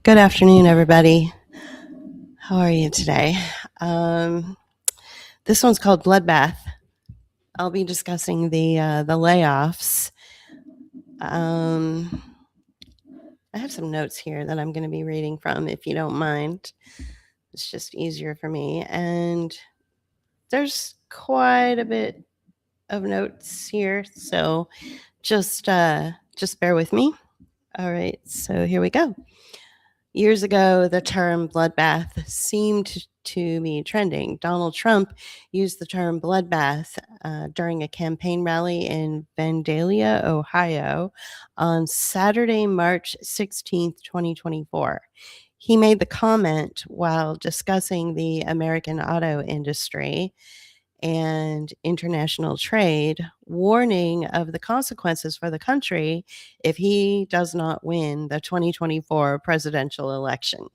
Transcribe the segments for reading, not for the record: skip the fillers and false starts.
Good afternoon, everybody. How are you today? This one's called Bloodbath. I'll be discussing the layoffs. I have some notes here that I'm going to be reading from, if you don't mind. It's just easier for me, and there's quite a bit of notes here, so just bear with me. All right, so here we go. Years ago, the term bloodbath seemed to be trending. Donald Trump used the term bloodbath during a campaign rally in Vandalia, Ohio on Saturday, March 16th, 2024. He made the comment while discussing the American auto industry and international trade, warning of the consequences for the country if he does not win the 2024 presidential election.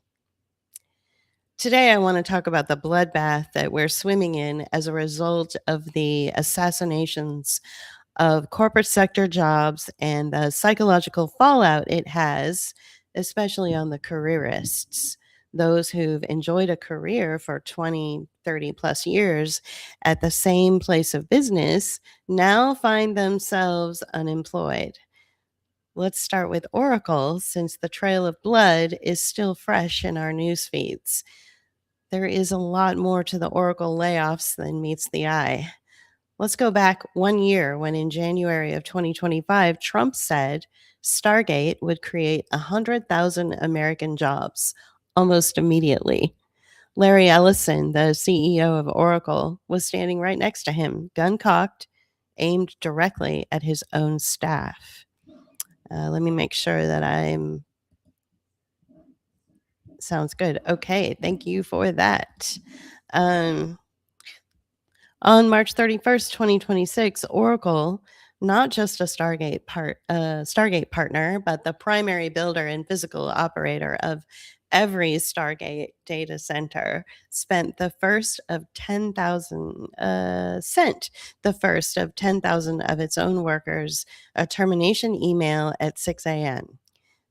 Today, I want to talk about the bloodbath that we're swimming in as a result of the assassinations of corporate sector jobs and the psychological fallout it has, especially on the careerists. Those who've enjoyed a career for 20, 30 plus years at the same place of business now find themselves unemployed. Let's start with Oracle, since the trail of blood is still fresh in our news feeds. There is a lot more to the Oracle layoffs than meets the eye. Let's go back 1 year when in January of 2025, Trump said Stargate would create 100,000 American jobs almost immediately. Larry Ellison, the CEO of Oracle, was standing right next to him, gun cocked, aimed directly at his own staff. Let me make sure that I'm. Sounds good. Okay, thank you for that. On March 31st, 2026, Oracle, not just a Stargate partner, but the primary builder and physical operator of every Stargate data center, sent the first of 10,000 of its own workers a termination email at 6 a.m.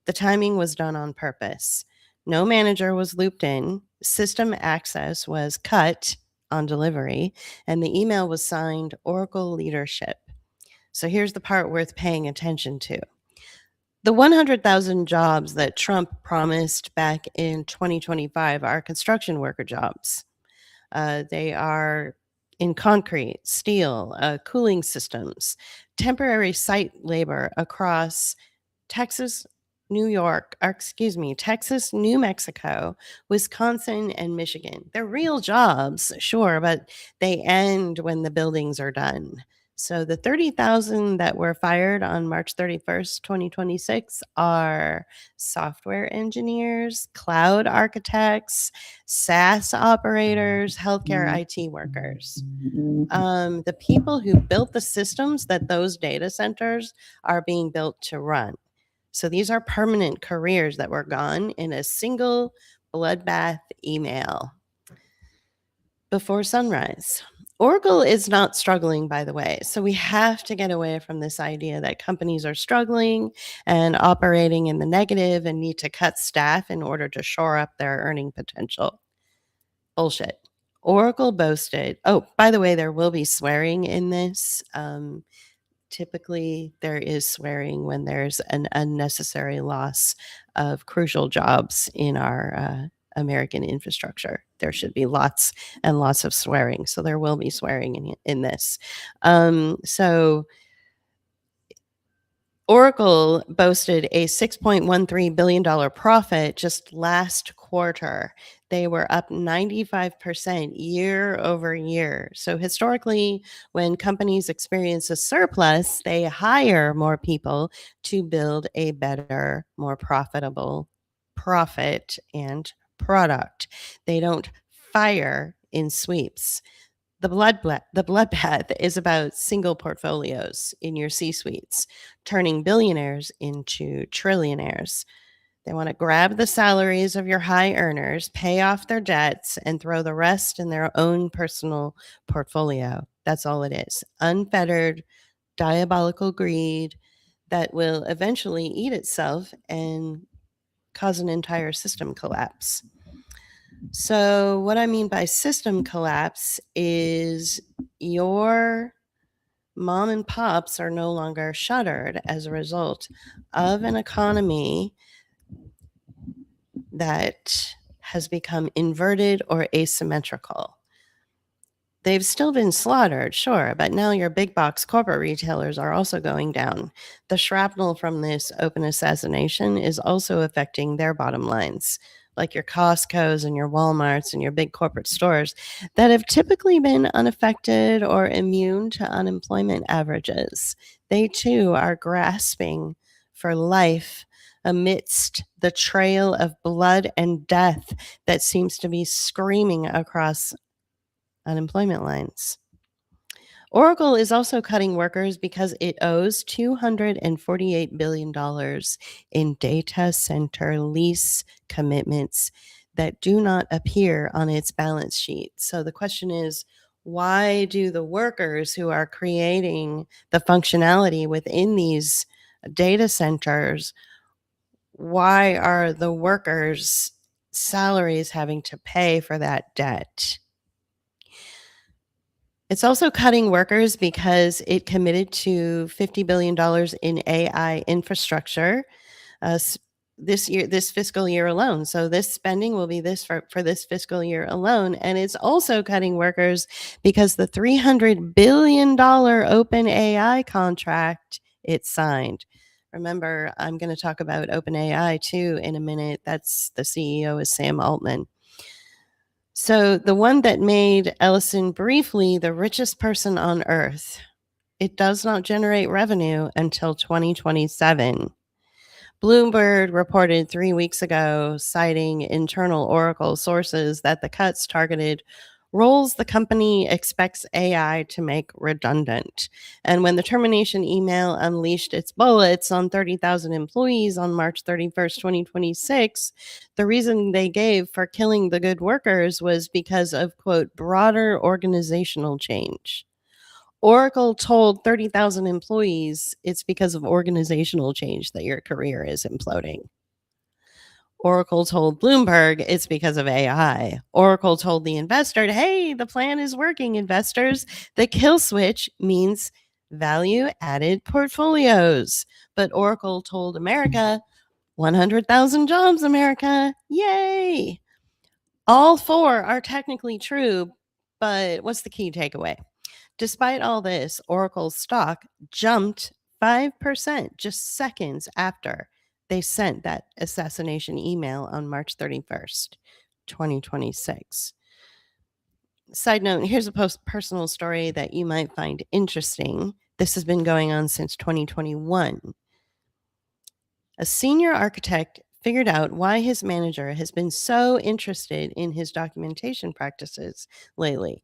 The timing was done on purpose. No manager was looped in. System access was cut on delivery, and the email was signed Oracle Leadership. So here's the part worth paying attention to. The 100,000 jobs that Trump promised back in 2025 are construction worker jobs. They are in concrete, steel, cooling systems, temporary site labor across Texas, Texas, New Mexico, Wisconsin, and Michigan. They're real jobs, sure, but they end when the buildings are done. So the 30,000 that were fired on March 31st, 2026 are software engineers, cloud architects, SaaS operators, healthcare IT workers. The people who built the systems that those data centers are being built to run. So these are permanent careers that were gone in a single bloodbath email before sunrise. Oracle is not struggling, by the way. So we have to get away from this idea that companies are struggling and operating in the negative and need to cut staff in order to shore up their earning potential. Bullshit. Oracle boasted, oh, by the way, there will be swearing in this. Typically, there is swearing when there's an unnecessary loss of crucial jobs in our American infrastructure. There should be lots and lots of swearing. So there will be swearing in this. So Oracle boasted a $6.13 billion profit just last quarter. They were up 95% year over year. So historically, when companies experience a surplus, they hire more people to build a better, more profitable profit and product. They don't fire in sweeps. The bloodbath is about single portfolios in your C-suites, turning billionaires into trillionaires. They want to grab the salaries of your high earners, pay off their debts, and throw the rest in their own personal portfolio. That's all it is. Unfettered, diabolical greed that will eventually eat itself and cause an entire system collapse. So, what I mean by system collapse is your mom and pops are no longer shuttered as a result of an economy that has become inverted or asymmetrical. They've still been slaughtered, sure, but now your big box corporate retailers are also going down. The shrapnel from this open assassination is also affecting their bottom lines, like your Costco's and your Walmarts and your big corporate stores that have typically been unaffected or immune to unemployment averages. They too are grasping for life amidst the trail of blood and death that seems to be screaming across unemployment lines. Oracle is also cutting workers because it owes $248 billion in data center lease commitments that do not appear on its balance sheet. So the question is, why do the workers who are creating the functionality within these data centers, why are the workers' salaries having to pay for that debt? It's also cutting workers because it committed to $50 billion in AI infrastructure this fiscal year alone. So this spending will be this for this fiscal year alone. And it's also cutting workers because the $300 billion open AI contract it signed. Remember, I'm going to talk about OpenAI too in a minute. That's the CEO is Sam Altman. So the one that made Ellison briefly the richest person on earth, it does not generate revenue until 2027. Bloomberg reported 3 weeks ago, citing internal Oracle sources, that the cuts targeted roles the company expects AI to make redundant. And when the termination email unleashed its bullets on 30,000 employees on March 31st, 2026, the reason they gave for killing the good workers was because of, quote, broader organizational change. Oracle told 30,000 employees it's because of organizational change that your career is imploding. Oracle told Bloomberg it's because of AI. Oracle told the investor, hey, the plan is working, investors. The kill switch means value added portfolios. But Oracle told America, 100,000 jobs, America. Yay. All four are technically true, but what's the key takeaway? Despite all this, Oracle's stock jumped 5% just seconds after they sent that assassination email on March 31st, 2026. Side note, here's a personal story that you might find interesting. This has been going on since 2021. A senior architect figured out why his manager has been so interested in his documentation practices lately.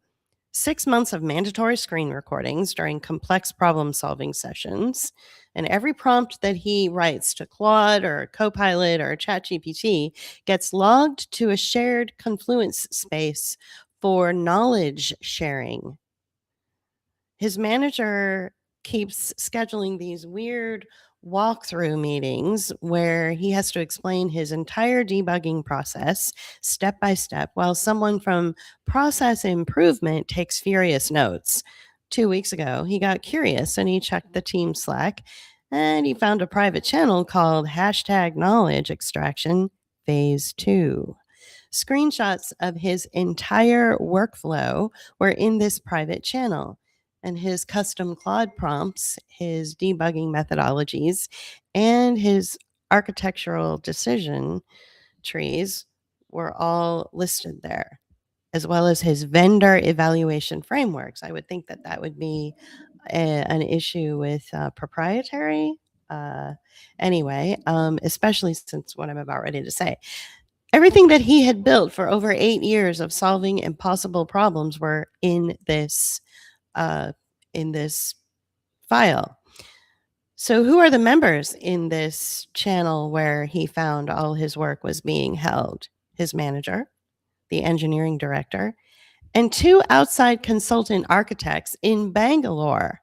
6 months of mandatory screen recordings during complex problem-solving sessions, and every prompt that he writes to Claude or Copilot or ChatGPT gets logged to a shared Confluence space for knowledge sharing. His manager keeps scheduling these weird walkthrough meetings where he has to explain his entire debugging process step by step while someone from process improvement takes furious notes. 2 weeks ago, he got curious and he checked the team Slack and he found a private channel called hashtag knowledge extraction phase 2. Screenshots of his entire workflow were in this private channel, and his custom Claude prompts, his debugging methodologies, and his architectural decision trees were all listed there, as well as his vendor evaluation frameworks. I would think that that would be an issue with proprietary. Anyway, especially since what I'm about ready to say. Everything that he had built for over 8 years of solving impossible problems were uh, in this file. So who are the members in this channel where he found all his work was being held? His manager, the engineering director, and 2 outside consultant architects in Bangalore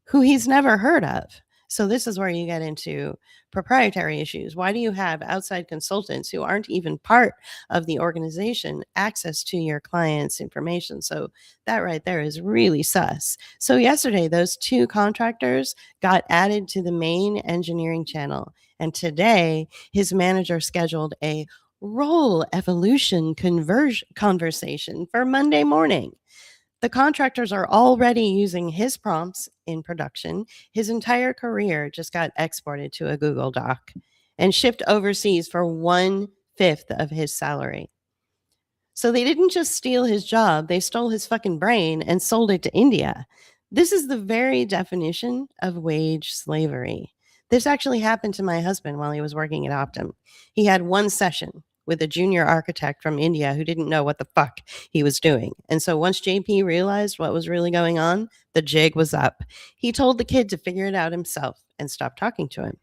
who he's never heard of. So this is where you get into proprietary issues. Why do you have outside consultants who aren't even part of the organization access to your clients' information? So that right there is really sus. So yesterday, those two contractors got added to the main engineering channel. And today, his manager scheduled a role evolution conversation for Monday morning. The contractors are already using his prompts in production. His entire career just got exported to a Google Doc and shipped overseas for 1/5 of his salary. So they didn't just steal his job, they stole his fucking brain and sold it to India. This is the very definition of wage slavery. This actually happened to my husband while he was working at Optum. He had one session with a junior architect from India who didn't know what the fuck he was doing. And so once JP realized what was really going on, the jig was up. He told the kid to figure it out himself and stop talking to him.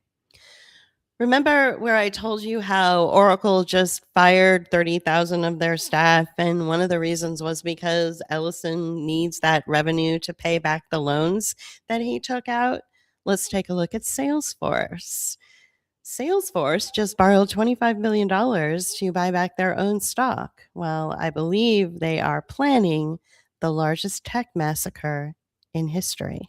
Remember where I told you how Oracle just fired 30,000 of their staff, and one of the reasons was because Ellison needs that revenue to pay back the loans that he took out? Let's take a look at Salesforce. Salesforce just borrowed $25 million to buy back their own stock. Well, I believe they are planning the largest tech massacre in history.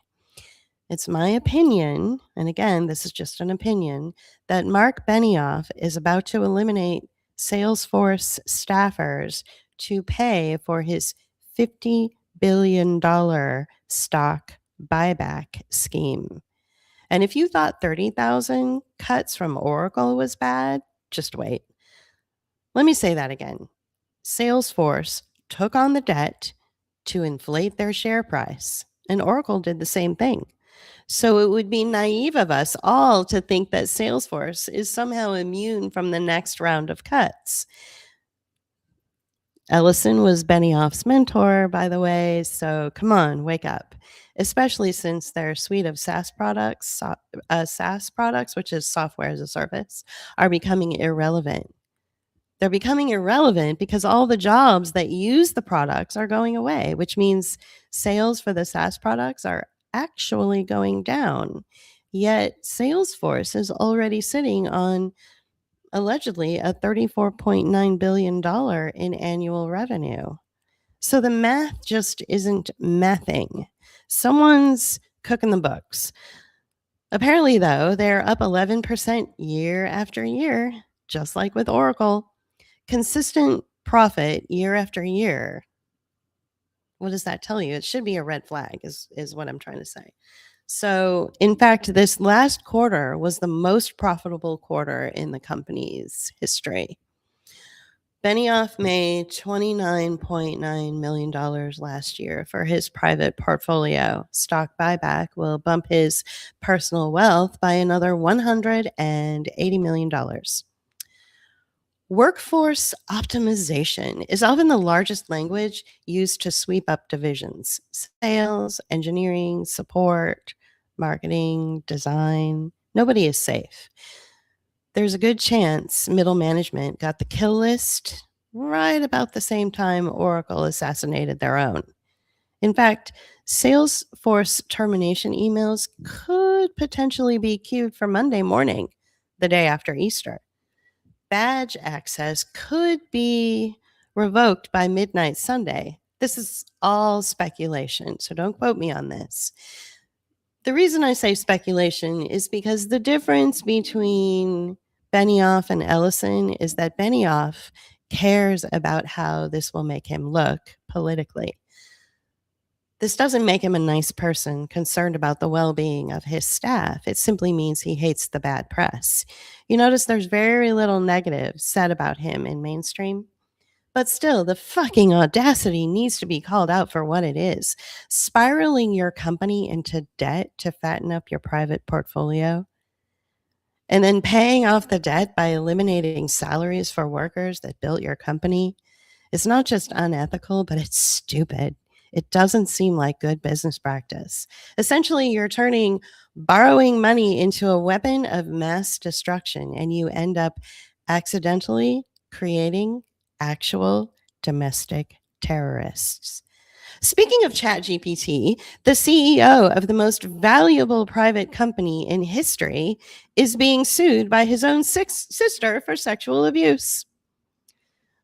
It's my opinion, and again, this is just an opinion, that Mark Benioff is about to eliminate Salesforce staffers to pay for his $50 billion stock buyback scheme. And if you thought 30,000 cuts from Oracle was bad, just wait. Let me say that again. Salesforce took on the debt to inflate their share price, and Oracle did the same thing. So it would be naive of us all to think that Salesforce is somehow immune from the next round of cuts. Ellison was Benioff's mentor, by the way, so come on, wake up. Especially since their suite of SaaS products, which is software as a service, are becoming irrelevant. They're becoming irrelevant because all the jobs that use the products are going away, which means sales for the SaaS products are actually going down. Yet Salesforce is already sitting on allegedly a $34.9 billion in annual revenue. So the math just isn't mathing. Someone's cooking the books. Apparently, though, they're up 11% year after year, just like with Oracle. Consistent profit year after year. What does that tell you? It should be a red flag, is what I'm trying to say. So, in fact, this last quarter was the most profitable quarter in the company's history. Benioff made $29.9 million last year for his private portfolio. Stock buyback will bump his personal wealth by another $180 million. Workforce optimization is often the largest language used to sweep up divisions: sales, engineering, support, marketing, design. Nobody is safe. There's a good chance middle management got the kill list right about the same time Oracle assassinated their own. In fact, Salesforce termination emails could potentially be queued for Monday morning, the day after Easter. Badge access could be revoked by midnight Sunday. This is all speculation, so don't quote me on this. The reason I say speculation is because the difference between Benioff and Ellison is that Benioff cares about how this will make him look politically. This doesn't make him a nice person concerned about the well-being of his staff. It simply means he hates the bad press. You notice there's very little negative said about him in mainstream. But still, the fucking audacity needs to be called out for what it is. Spiraling your company into debt to fatten up your private portfolio, and then paying off the debt by eliminating salaries for workers that built your company. It's not just unethical, but it's stupid. It doesn't seem like good business practice. Essentially, you're turning borrowing money into a weapon of mass destruction, and you end up accidentally creating actual domestic terrorists. Speaking of ChatGPT, the CEO of the most valuable private company in history is being sued by his own sister for sexual abuse.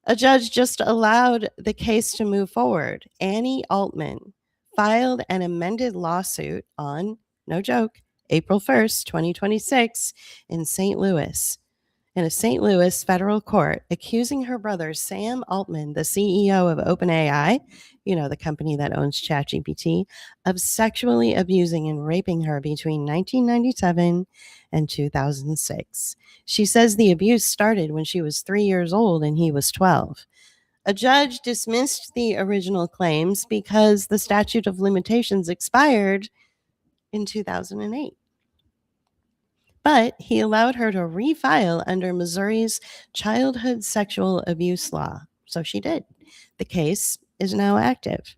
A judge just allowed the case to move forward. Annie Altman filed an amended lawsuit on, no joke, April 1st, 2026, in St. Louis, in a St. Louis federal court, accusing her brother, Sam Altman, the CEO of OpenAI, the company that owns ChatGPT, of sexually abusing and raping her between 1997 and 2006. She says the abuse started when she was 3 years old and he was 12. A judge dismissed the original claims because the statute of limitations expired in 2008. But he allowed her to refile under Missouri's childhood sexual abuse law. So she did. The case is now active.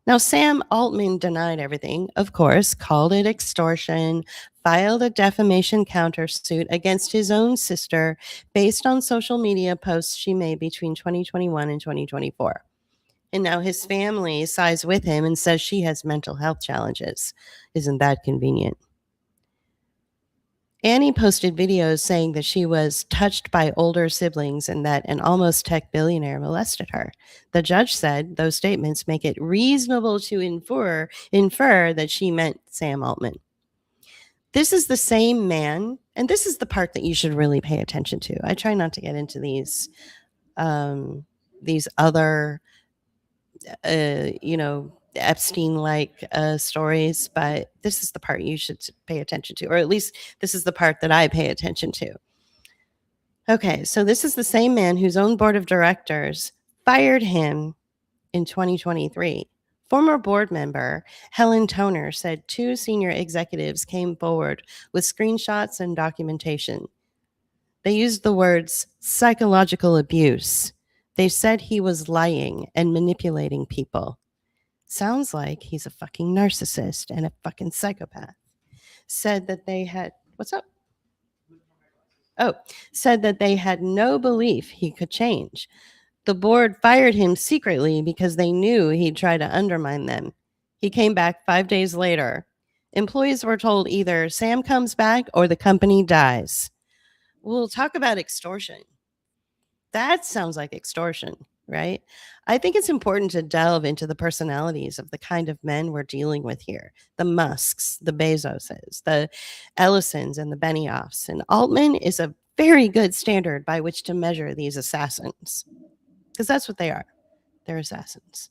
Now, Sam Altman denied everything, of course, called it extortion, filed a defamation countersuit against his own sister based on social media posts she made between 2021 and 2024. And now his family sides with him and says she has mental health challenges. Isn't that convenient? Annie posted videos saying that she was touched by older siblings and that an almost tech billionaire molested her. The judge said those statements make it reasonable to infer that she meant Sam Altman. This is the same man, and this is the part that you should really pay attention to. I try not to get into these other, Epstein-like stories, but this is the part you should pay attention to, or at least this is the part that I pay attention to. Okay, so this is the same man whose own board of directors fired him in 2023. Former board member Helen Toner said 2 senior executives came forward with screenshots and documentation. They used the words psychological abuse. They said he was lying and manipulating people. Sounds like he's a fucking narcissist and a fucking psychopath. Said that they had, what's up? Said that they had no belief he could change. The board fired him secretly because they knew he'd try to undermine them. He came back 5 days later. Employees were told either Sam comes back or the company dies. We'll talk about extortion. That sounds like extortion, right? I think it's important to delve into the personalities of the kind of men we're dealing with here. The Musks, the Bezoses, the Ellisons, and the Benioffs. And Altman is a very good standard by which to measure these assassins. Because that's what they are. They're assassins.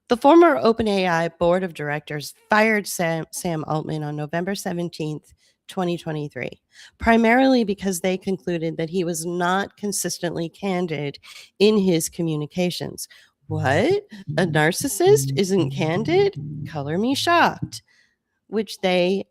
The former OpenAI board of directors fired Sam Altman on November 17th, 2023, primarily because they concluded that he was not consistently candid in his communications. What? A narcissist isn't candid? Color me shocked. Which they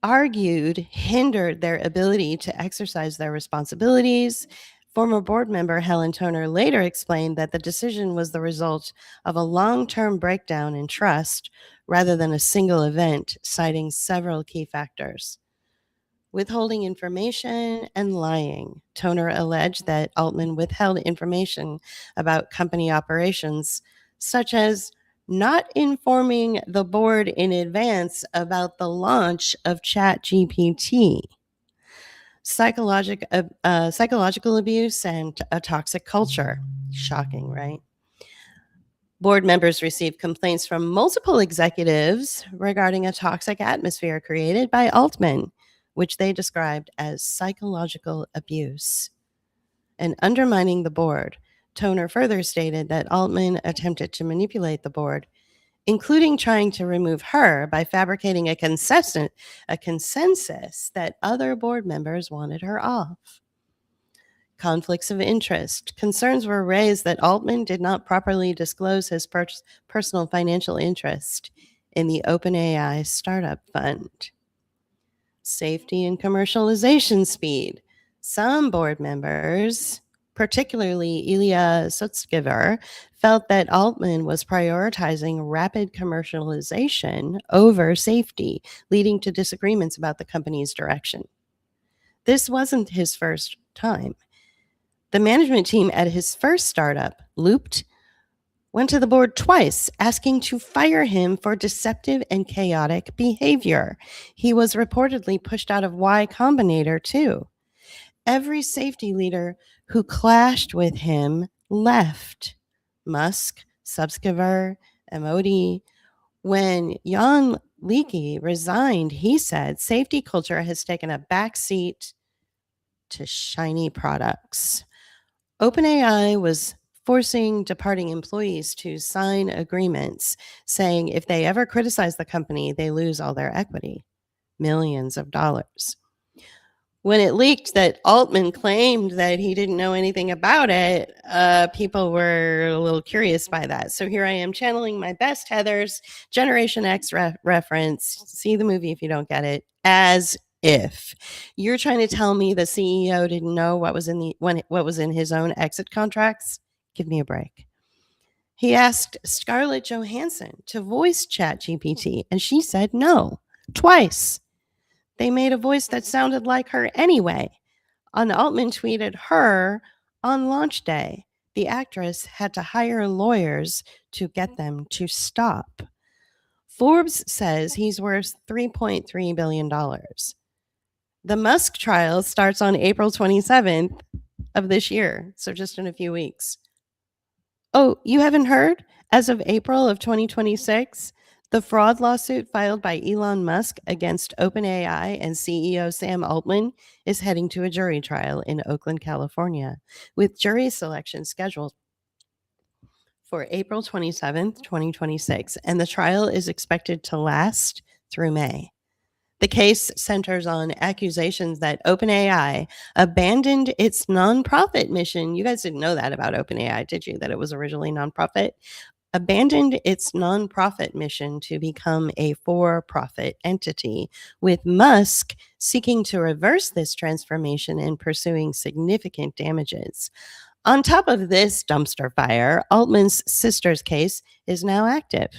argued hindered their ability to exercise their responsibilities. Former board member Helen Toner later explained that the decision was the result of a long-term breakdown in trust rather than a single event, citing several key factors. Withholding information and lying. Toner alleged that Altman withheld information about company operations, such as not informing the board in advance about the launch of ChatGPT. Psychological abuse and a toxic culture. Shocking, right? Board members received complaints from multiple executives regarding a toxic atmosphere created by Altman, which they described as psychological abuse. And undermining the board, Toner further stated that Altman attempted to manipulate the board, including trying to remove her by fabricating a consensus that other board members wanted her off. Conflicts of interest. Concerns were raised that Altman did not properly disclose his personal financial interest in the OpenAI startup fund. Safety and commercialization speed. Some board members, particularly Ilya Sutskever, felt that Altman was prioritizing rapid commercialization over safety, leading to disagreements about the company's direction. This wasn't his first time. The management team at his first startup, Looped, went to the board twice asking to fire him for deceptive and chaotic behavior. He was reportedly pushed out of Y Combinator, too. Every safety leader who clashed with him left. Musk, Subscriber, Emoti. When Jan Leakey resigned, he said safety culture has taken a backseat to shiny products. OpenAI was forcing departing employees to sign agreements saying if they ever criticize the company, they lose all their equity, millions of dollars. When it leaked that Altman claimed that he didn't know anything about it, people were a little curious by that. So here I am channeling my best Heather's Generation X reference. See the movie if you don't get it. As if you're trying to tell me the CEO didn't know what was in his own exit contracts, give me a break. He asked Scarlett Johansson to voice ChatGPT, and she said no twice. They made a voice that sounded like her anyway. And Altman tweeted her on launch day. The actress had to hire lawyers to get them to stop. Forbes says he's worth $3.3 billion. The Musk trial starts on April 27th of this year, so just in a few weeks. Oh, you haven't heard? As of April of 2026, the fraud lawsuit filed by Elon Musk against OpenAI and CEO Sam Altman is heading to a jury trial in Oakland, California, with jury selection scheduled for April 27th, 2026, and the trial is expected to last through May. The case centers on accusations that OpenAI abandoned its nonprofit mission. You guys didn't know that about OpenAI, did you? That it was originally nonprofit? Abandoned its nonprofit mission to become a for-profit entity, with Musk seeking to reverse this transformation and pursuing significant damages. On top of this dumpster fire, Altman's sister's case is now active.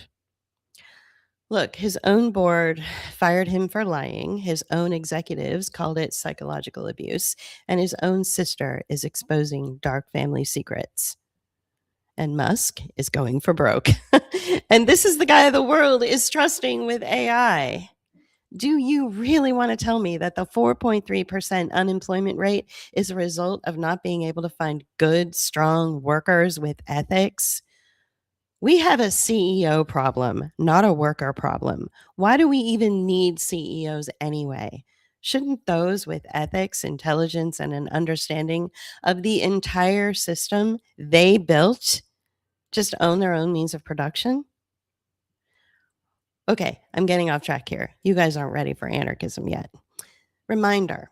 Look, his own board fired him for lying. His own executives called it psychological abuse, and his own sister is exposing dark family secrets. And Musk is going for broke. And this is the guy the world is trusting with AI. Do you really want to tell me that the 4.3% unemployment rate is a result of not being able to find good, strong workers with ethics? We have a CEO problem, not a worker problem. Why do we even need CEOs anyway? Shouldn't those with ethics, intelligence, and an understanding of the entire system they built just own their own means of production? Okay, I'm getting off track here. You guys aren't ready for anarchism yet. Reminder: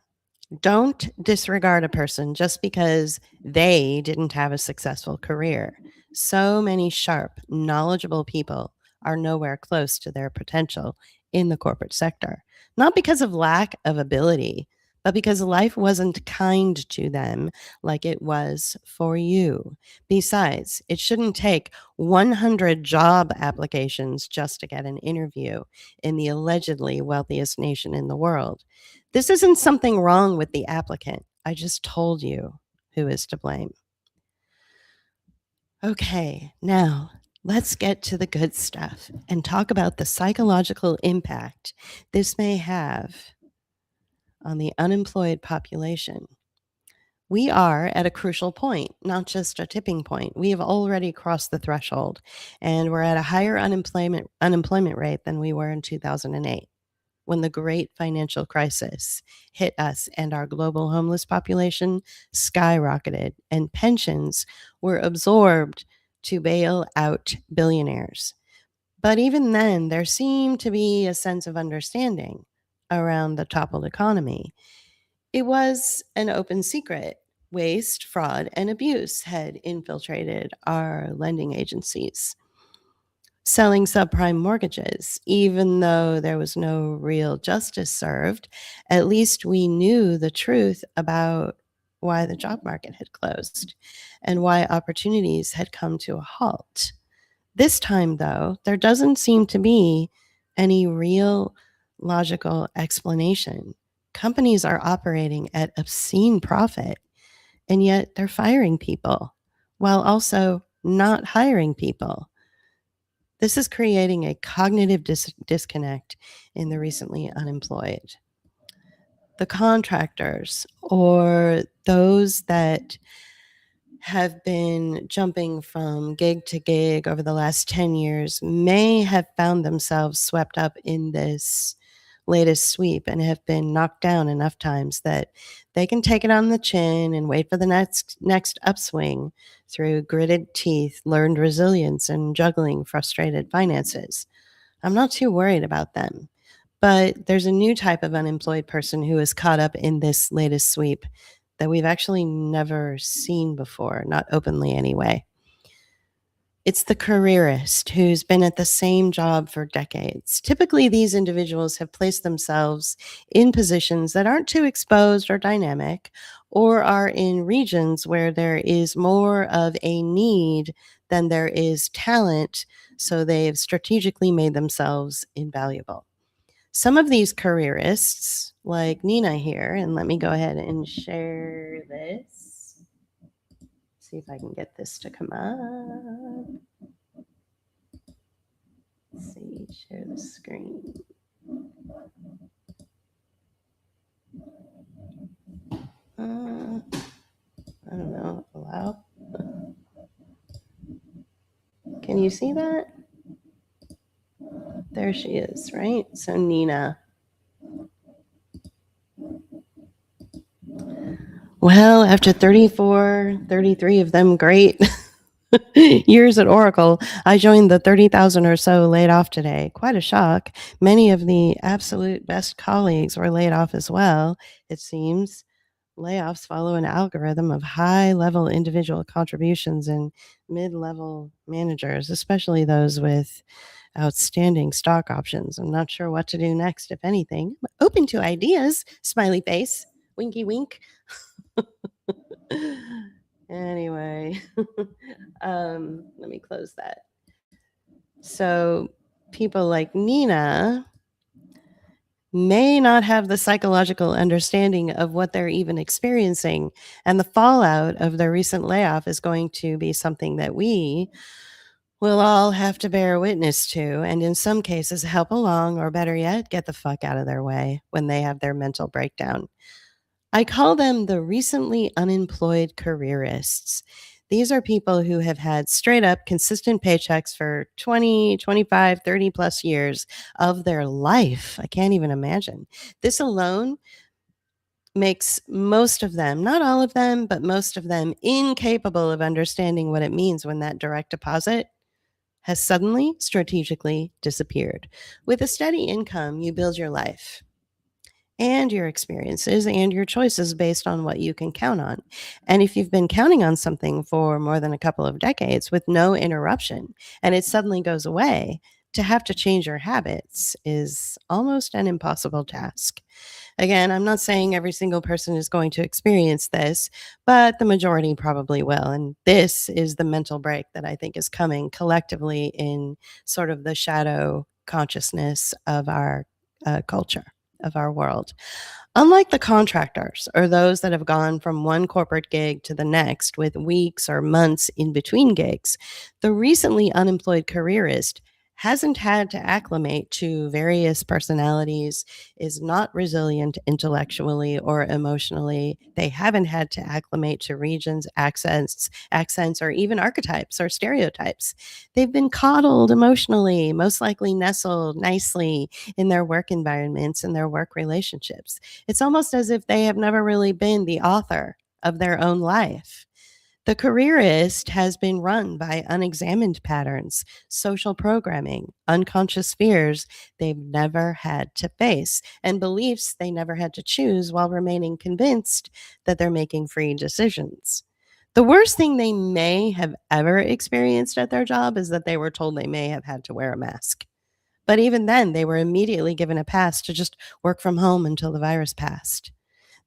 don't disregard a person just because they didn't have a successful career. So many sharp, knowledgeable people are nowhere close to their potential in the corporate sector, not because of lack of ability, but because life wasn't kind to them like it was for you. Besides, it shouldn't take 100 job applications just to get an interview in the allegedly wealthiest nation in the world. This isn't something wrong with the applicant. I just told you who is to blame. Okay, now let's get to the good stuff and talk about the psychological impact this may have on the unemployed population. We are at a crucial point, not just a tipping point. We have already crossed the threshold, and we're at a higher unemployment rate than we were in 2008. When the great financial crisis hit us and our global homeless population skyrocketed and pensions were absorbed to bail out billionaires. But even then, there seemed to be a sense of understanding around the toppled economy. It was an open secret. Waste, fraud, and abuse had infiltrated our lending agencies, selling subprime mortgages. Even though there was no real justice served, at least we knew the truth about why the job market had closed and why opportunities had come to a halt. This time, though, there doesn't seem to be any real logical explanation. Companies are operating at obscene profit, and yet they're firing people while also not hiring people. This is creating a cognitive disconnect in the recently unemployed. The contractors or those that have been jumping from gig to gig over the last 10 years may have found themselves swept up in this latest sweep and have been knocked down enough times that they can take it on the chin and wait for the next upswing through gritted teeth, learned resilience, and juggling frustrated finances. I'm not too worried about them. But there's a new type of unemployed person who is caught up in this latest sweep that we've actually never seen before, not openly anyway. It's the careerist who's been at the same job for decades. Typically, these individuals have placed themselves in positions that aren't too exposed or dynamic, or are in regions where there is more of a need than there is talent, so they've strategically made themselves invaluable. Some of these careerists, like Nina here, and let me go ahead and share this. See if I can get this to come up. Let's see, share the screen. I don't know, allow. Can you see that? There she is, right? So Nina. Well, after 34, 33 of them great years at Oracle, I joined the 30,000 or so laid off today. Quite a shock. Many of the absolute best colleagues were laid off as well, it seems. Layoffs follow an algorithm of high-level individual contributions and mid-level managers, especially those with outstanding stock options. I'm not sure what to do next, if anything. I'm open to ideas, smiley face, winky wink. Anyway, let me close that. So people like Nina may not have the psychological understanding of what they're even experiencing. And the fallout of their recent layoff is going to be something that we will all have to bear witness to, and in some cases, help along, or better yet, get the fuck out of their way when they have their mental breakdown. I call them the recently unemployed careerists. These are people who have had straight up consistent paychecks for 20, 25, 30 plus years of their life. I can't even imagine. This alone makes most of them, not all of them, but most of them, incapable of understanding what it means when that direct deposit has suddenly strategically disappeared. With a steady income, you build your life and your experiences and your choices based on what you can count on. And if you've been counting on something for more than a couple of decades with no interruption and it suddenly goes away, to have to change your habits is almost an impossible task. Again, I'm not saying every single person is going to experience this, but the majority probably will. And this is the mental break that I think is coming collectively in sort of the shadow consciousness of our culture, of our world. Unlike the contractors or those that have gone from one corporate gig to the next with weeks or months in between gigs, the recently unemployed careerist hasn't had to acclimate to various personalities, is not resilient intellectually or emotionally. They haven't had to acclimate to regions, accents, or even archetypes or stereotypes. They've been coddled emotionally, most likely nestled nicely in their work environments and their work relationships. It's almost as if they have never really been the author of their own life. The careerist has been run by unexamined patterns, social programming, unconscious fears they've never had to face, and beliefs they never had to choose while remaining convinced that they're making free decisions. The worst thing they may have ever experienced at their job is that they were told they may have had to wear a mask. But even then, they were immediately given a pass to just work from home until the virus passed.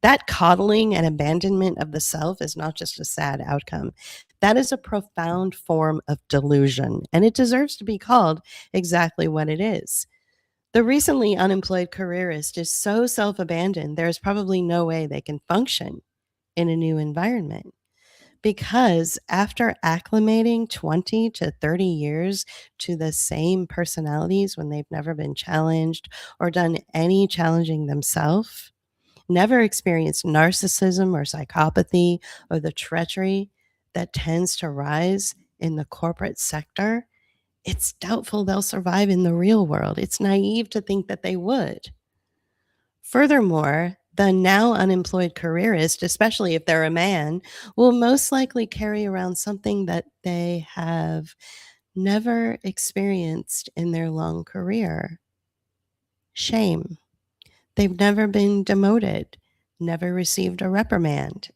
That coddling and abandonment of the self is not just a sad outcome. That is a profound form of delusion, and it deserves to be called exactly what it is. The recently unemployed careerist is so self abandoned, there's probably no way they can function in a new environment. Because after acclimating 20 to 30 years to the same personalities when they've never been challenged or done any challenging themselves, never experienced narcissism or psychopathy or the treachery that tends to rise in the corporate sector, it's doubtful they'll survive in the real world. It's naive to think that they would. Furthermore, the now unemployed careerist, especially if they're a man, will most likely carry around something that they have never experienced in their long career: shame. They've never been demoted, never received a reprimand,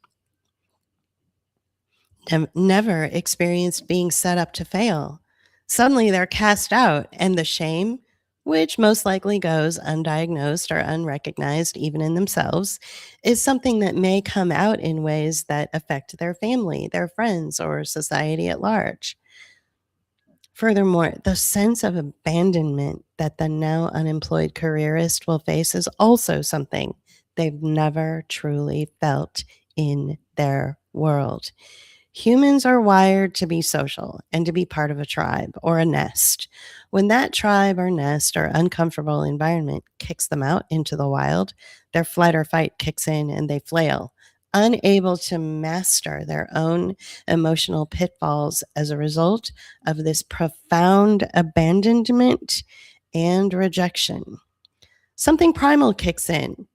never experienced being set up to fail. Suddenly they're cast out, and the shame, which most likely goes undiagnosed or unrecognized even in themselves, is something that may come out in ways that affect their family, their friends, or society at large. Furthermore, the sense of abandonment that the now unemployed careerist will face is also something they've never truly felt in their world. Humans are wired to be social and to be part of a tribe or a nest. When that tribe or nest or uncomfortable environment kicks them out into the wild, their flight or fight kicks in and they flail, unable to master their own emotional pitfalls as a result of this profound abandonment and rejection. Something primal kicks in.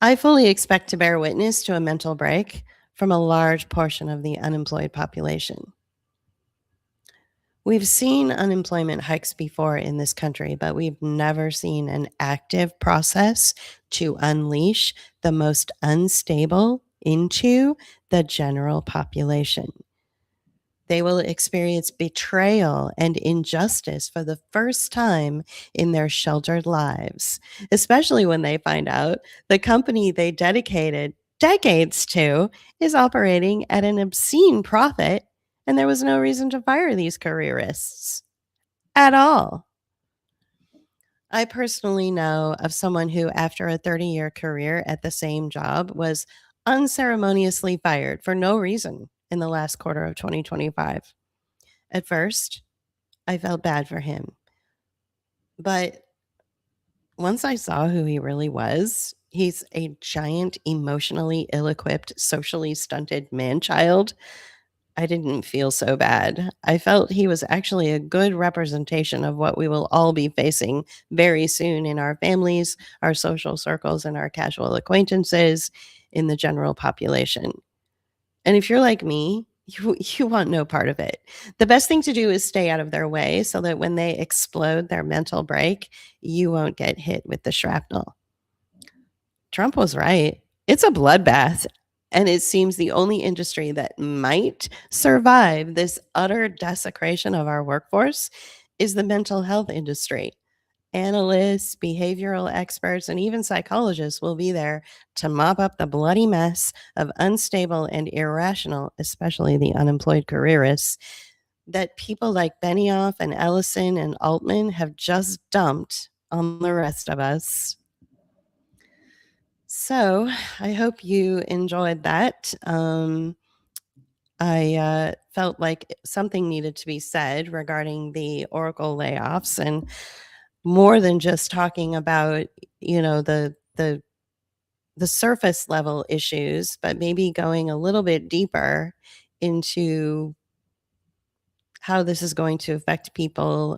I fully expect to bear witness to a mental break from a large portion of the unemployed population. We've seen unemployment hikes before in this country, but we've never seen an active process to unleash the most unstable into the general population. They will experience betrayal and injustice for the first time in their sheltered lives, especially when they find out the company they dedicated decades to is operating at an obscene profit and there was no reason to fire these careerists at all. I personally know of someone who, after a 30-year career at the same job, was unceremoniously fired for no reason in the last quarter of 2025. At first, I felt bad for him. But once I saw who he really was, he's a giant, emotionally ill equipped, socially stunted man child. I didn't feel so bad. I felt he was actually a good representation of what we will all be facing very soon in our families, our social circles, and our casual acquaintances in the general population. And if you're like me, you want no part of it. The best thing to do is stay out of their way so that when they explode their mental break, you won't get hit with the shrapnel. Trump was right. It's a bloodbath. And it seems the only industry that might survive this utter desecration of our workforce is the mental health industry. Analysts, behavioral experts, and even psychologists will be there to mop up the bloody mess of unstable and irrational, especially the unemployed careerists, that people like Benioff and Ellison and Altman have just dumped on the rest of us. So I hope you enjoyed that. I felt like something needed to be said regarding the Oracle layoffs, and more than just talking about, the surface level issues, but maybe going a little bit deeper into how this is going to affect people,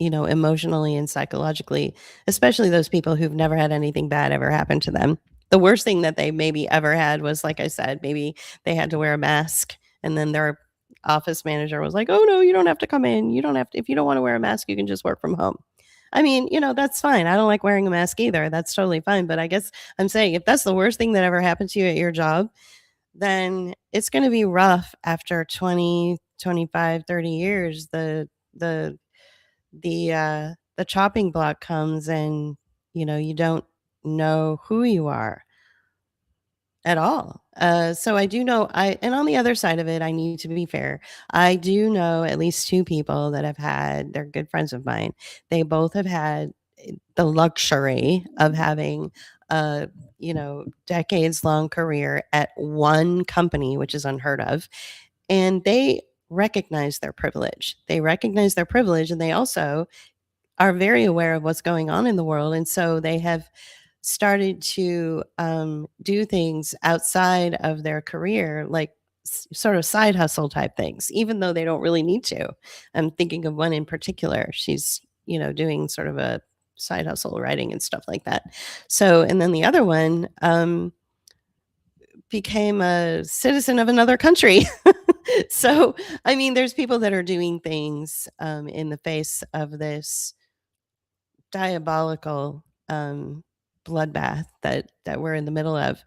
emotionally and psychologically, especially those people who've never had anything bad ever happen to them. The worst thing that they maybe ever had was, like I said, maybe they had to wear a mask and then their office manager was like, "Oh no, you don't have to come in. You don't have to, if you don't want to wear a mask, you can just work from home." I mean, that's fine. I don't like wearing a mask either. That's totally fine. But I guess I'm saying if that's the worst thing that ever happened to you at your job, then it's going to be rough after 20, 25, 30 years. The the chopping block comes and you don't know who you are at all. So I do know, and on the other side of it, I need to be fair. I do know at least two people that have had, they're good friends of mine. They both have had the luxury of having a, decades long career at one company, which is unheard of. And they recognize their privilege. They recognize their privilege, and they also are very aware of what's going on in the world. And so they have started to do things outside of their career, like sort of side hustle type things, even though they don't really need to. I'm thinking of one in particular. She's, doing sort of a side hustle writing and stuff like that. So, and then the other one became a citizen of another country. So, I mean, there's people that are doing things in the face of this diabolical bloodbath that we're in the middle of.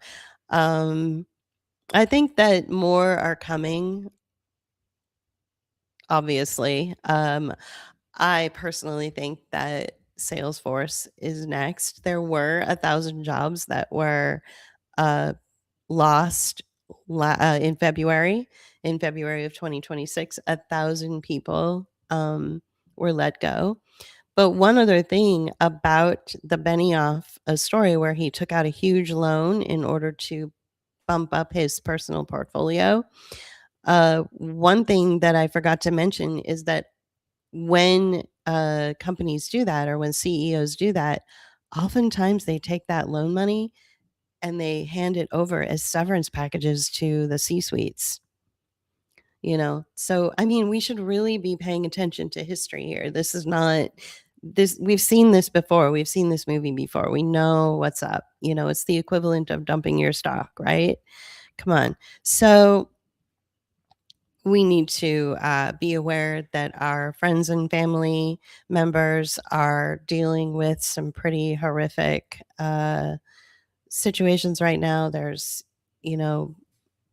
Um, I think that more are coming, obviously. I personally think that Salesforce is next. There were 1,000 jobs that were uh, lost in February. In February of 2026, 1,000 people were let go. But one other thing about the Benioff story, where he took out a huge loan in order to bump up his personal portfolio. One thing that I forgot to mention is that when companies do that, or when CEOs do that, oftentimes they take that loan money and they hand it over as severance packages to the C-suites. So I mean, we should really be paying attention to history here. This is not this We've seen this before. We've seen this movie before. We know what's up. It's the equivalent of dumping your stock, right? Come on. So we need to be aware that our friends and family members are dealing with some pretty horrific situations right now. There's, you know,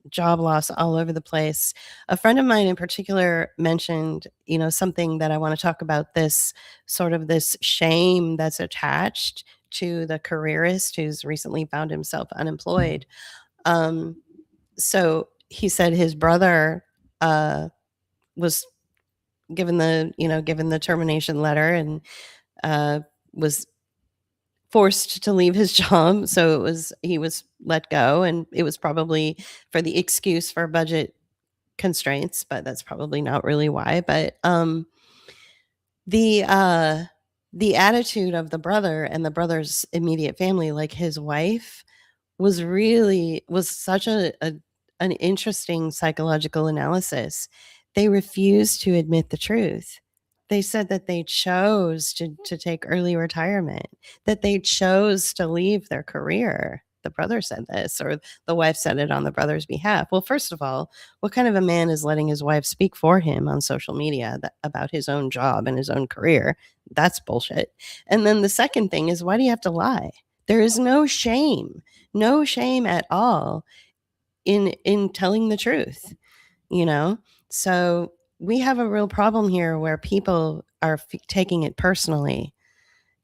job loss all over the place. A friend of mine in particular mentioned, something that I want to talk about, this sort of this shame that's attached to the careerist who's recently found himself unemployed. So he said his brother was given the termination letter, and was forced to leave his job. So he was let go, and it was probably for the excuse for budget constraints, but that's probably not really why. But the uh the attitude of the brother and the brother's immediate family, like his wife, was such an interesting psychological analysis. They refused to admit the truth. They said that they chose to take early retirement, that they chose to leave their career. The brother said this, or the wife said it on the brother's behalf. Well, first of all, what kind of a man is letting his wife speak for him on social media about his own job and his own career? That's bullshit. And then the second thing is, why do you have to lie? There is no shame at all in telling the truth, you know? So we have a real problem here where people are taking it personally,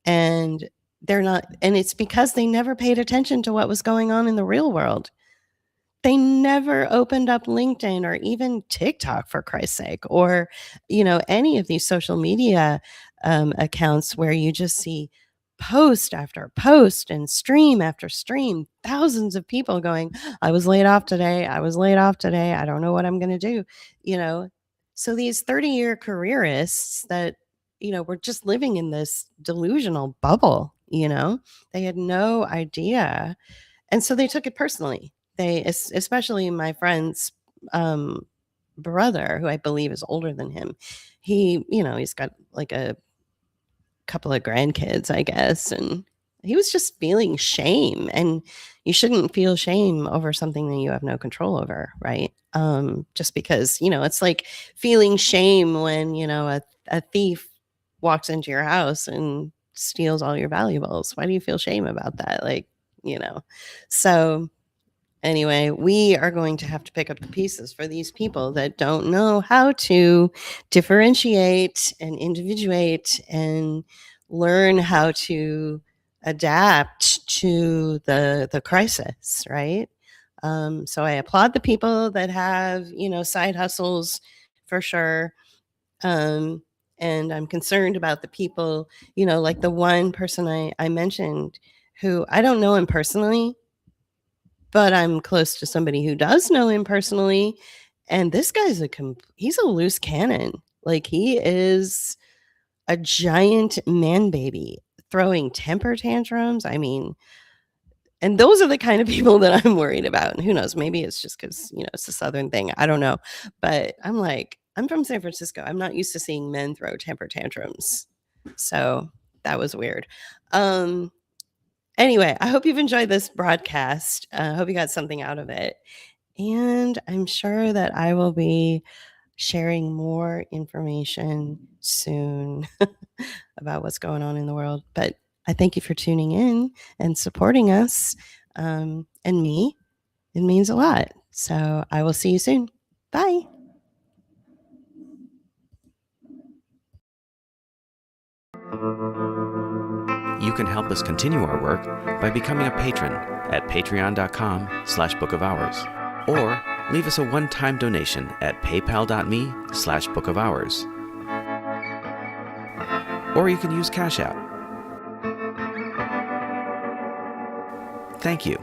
and they're not, and it's because they never paid attention to what was going on in the real world. They never opened up LinkedIn or even TikTok, for Christ's sake, or, any of these social media accounts where you just see post after post and stream after stream, thousands of people going, I was laid off today. I was laid off today. I don't know what I'm going to do. You know, so these 30-year careerists that, were just living in this delusional bubble, they had no idea, and so they took it personally. Especially my friend's um, brother, who I believe is older than him. He's got like a couple of grandkids, I guess, and he was just feeling shame. And you shouldn't feel shame over something that you have no control over, right? Just because, it's like feeling shame when, a thief walks into your house and steals all your valuables. Why do you feel shame about that? Like, you know. So anyway, we are going to have to pick up the pieces for these people that don't know how to differentiate and individuate and learn how to adapt to the crisis, right? So I applaud the people that have, side hustles, for sure. Um, and I'm concerned about the people, like the one person I mentioned who I don't know him personally, but I'm close to somebody who does know him personally, and this guy's he's a loose cannon. Like, he is a giant man baby throwing temper tantrums. I mean, and those are the kind of people that I'm worried about. And who knows, maybe it's just because, it's a Southern thing. I don't know. But I'm like, I'm from San Francisco. I'm not used to seeing men throw temper tantrums. So that was weird. Anyway, I hope you've enjoyed this broadcast. I hope you got something out of it. And I'm sure that I will be sharing more information soon about what's going on in the world. But I thank you for tuning in and supporting us and me. It means a lot. So I will see you soon. Bye. You can help us continue our work by becoming a patron at patreon.com/Book of Hours, or leave us a one-time donation at paypal.me/Book of Hours. Or you can use Cash App. Thank you.